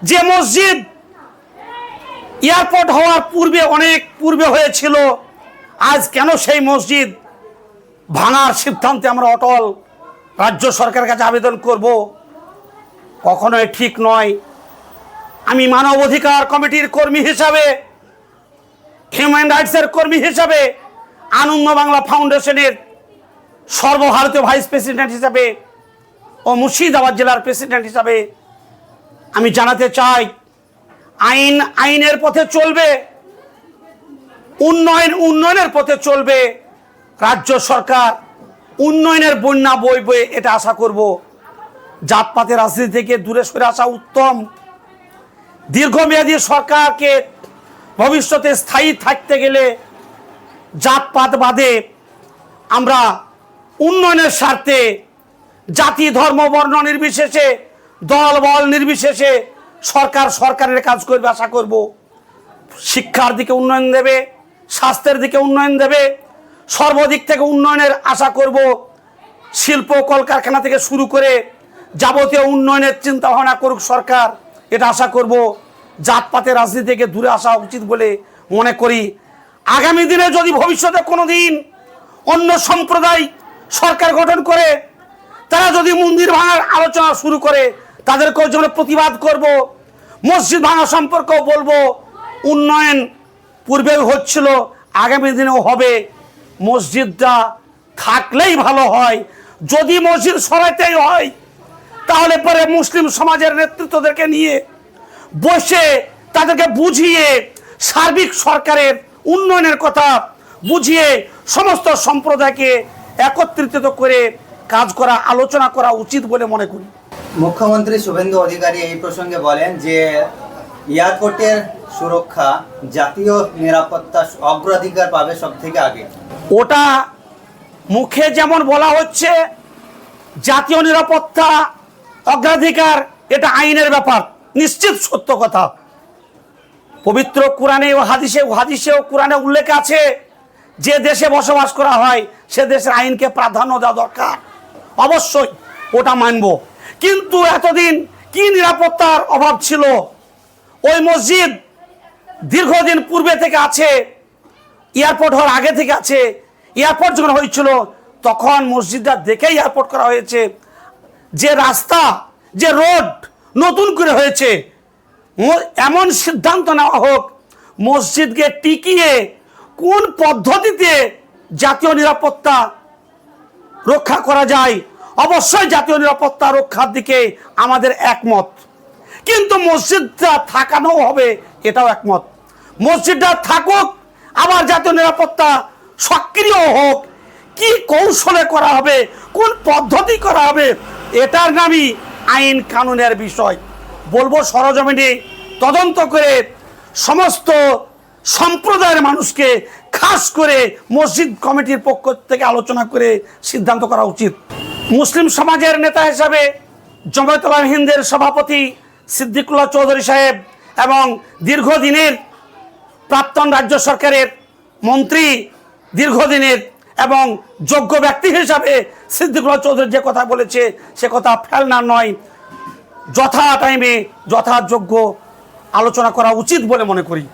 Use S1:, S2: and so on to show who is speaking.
S1: যে মসজিদ এয়ারপোর্ট হওয়ার পূর্বে অনেক পূর্বে হয়েছিল, আজ কেন সেই মসজিদ ভাঙার সিদ্ধান্তে আমরা অটল? রাজ্য সরকারের কাছে আবেদন করব, কখনোই ঠিক নয়। আমি মানবাধিকার কমিটির কর্মী হিসাবে, হিউম্যান রাইটসের কর্মী হিসাবে, আনন্দ বাংলা ফাউন্ডেশনের সর্বভারতীয় ভাইস প্রেসিডেন্ট হিসাবে ও মুর্শিদাবাদ জেলার প্রেসিডেন্ট হিসাবে আমি জানাতে চাই, আইন আইনের পথে চলবে, উন্নয়নের পথে চলবে। রাজ্য সরকার উন্নয়নের বন্যা বইবে, এটা আশা করব। জাতপাতের রাজনীতি থেকে দূরে সরে আসা উত্তম। দীর্ঘমেয়াদী সরকারকে ভবিষ্যতে স্থায়ী থাকতে গেলে জাতপাত বাদে আমরা উন্নয়নের স্বার্থে জাতি ধর্ম বর্ণ নির্বিশেষে, দল বল নির্বিশেষে সরকারের কাজ করবে আশা করব। শিক্ষার দিকে উন্নয়ন দেবে, স্বাস্থ্যের দিকে উন্নয়ন দেবে, সর্বদিক থেকে উন্নয়নের আশা করব। শিল্প কলকারখানা থেকে শুরু করে যাবতীয় উন্নয়নের চিন্তা ভাবনা করুক সরকার, এটা আশা করব। জাতপাতের রাজনীতি থেকে দূরে আসা উচিত বলে মনে করি। আগামী দিনে যদি ভবিষ্যতে কোনো দিন অন্য সম্প্রদায় সরকার গঠন করে, তারা যদি মন্দির ভাঙার আলোচনা শুরু করে, তাদেরকেও যেন প্রতিবাদ করব। মসজিদ ভাঙা সম্পর্কেও বলবো, উন্নয়ন পূর্বেও হচ্ছিল, আগামী দিনেও হবে। মসজিদটা থাকলেই ভালো হয়। যদি মসজিদ সরাইতেই হয়, তাহলে পরে মুসলিম সমাজের নেতৃত্বদেরকে নিয়ে বসে তাদেরকে বুঝিয়ে সার্বিক সরকারের উন্নয়নের কথা বুঝিয়ে সমস্ত সম্প্রদায়কে একত্রিত করে কাজ করা, আলোচনা করা উচিত বলে মনে করি।
S2: মুখ্যমন্ত্রী শুভেন্দু অধিকারী এই প্রসঙ্গে বলেন যে এয়ারপোর্টের সুরক্ষা জাতীয় নিরাপত্তা অগ্রাধিকার পাবে সব থেকে আগে।
S1: ওটা মুখে যেমন বলা হচ্ছে জাতীয় নিরাপত্তা অগ্রাধিকার, এটা আইনের ব্যাপার, নিশ্চিত সত্য কথা। পবিত্র কোরআনে ও হাদিসেও কোরআনে উল্লেখ আছে, যে দেশে বসবাস করা হয় সে দেশের আইনকে প্রাধান্য দেওয়া দরকার, অবশ্যই ওটা মানব। কিন্তু এতদিন কি নিরাপত্তার অভাব ছিল? ওই মসজিদ দীর্ঘদিন পূর্বে থেকে আছে, এয়ারপোর্ট হওয়ার আগে থেকে আছে। এয়ারপোর্ট যখন হয়েছিল তখন মসজিদটা দেখেই এয়ারপোর্ট করা হয়েছে। যে রাস্তা, যে রোড নতুন করে হয়েছে, এমন সিদ্ধান্ত নেওয়া হোক মসজিদকে টিকিয়ে কোন পদ্ধতিতে জাতীয় নিরাপত্তা রক্ষা করা যায়। অবশ্যই জাতীয় নিরাপত্তা রক্ষার দিকে আমাদের একমত, কিন্তু মসজিদটা থাকানো হবে এটাও একমত। মসজিদটা থাকুক, আবার জাতীয় নিরাপত্তা সক্রিয় হোক। কি কৌশলে করা হবে, কোন পদ্ধতি করা হবে, এটার নামই আইন কানুনের বিষয়। বলবো সরজমিনে তদন্ত করে সমস্ত সম্প্রদায়ের মানুষকে, খাস করে মসজিদ কমিটির পক্ষ থেকে আলোচনা করে সিদ্ধান্ত করা উচিত। মুসলিম সমাজের নেতা হিসাবে জমায়েত উলামা হিন্দের সভাপতি সিদ্দিকুল্লাহ চৌধুরী সাহেব এবং দীর্ঘদিনের প্রাক্তন রাজ্য সরকারের মন্ত্রী, দীর্ঘদিনের এবং যোগ্য ব্যক্তি হিসাবে সিদ্দিকুল্লাহ চৌধুরী যে কথা বলেছে সে কথা ফেলনা নয়। যথা টাইমে যথাযোগ্য আলোচনা করা উচিত বলে মনে করি।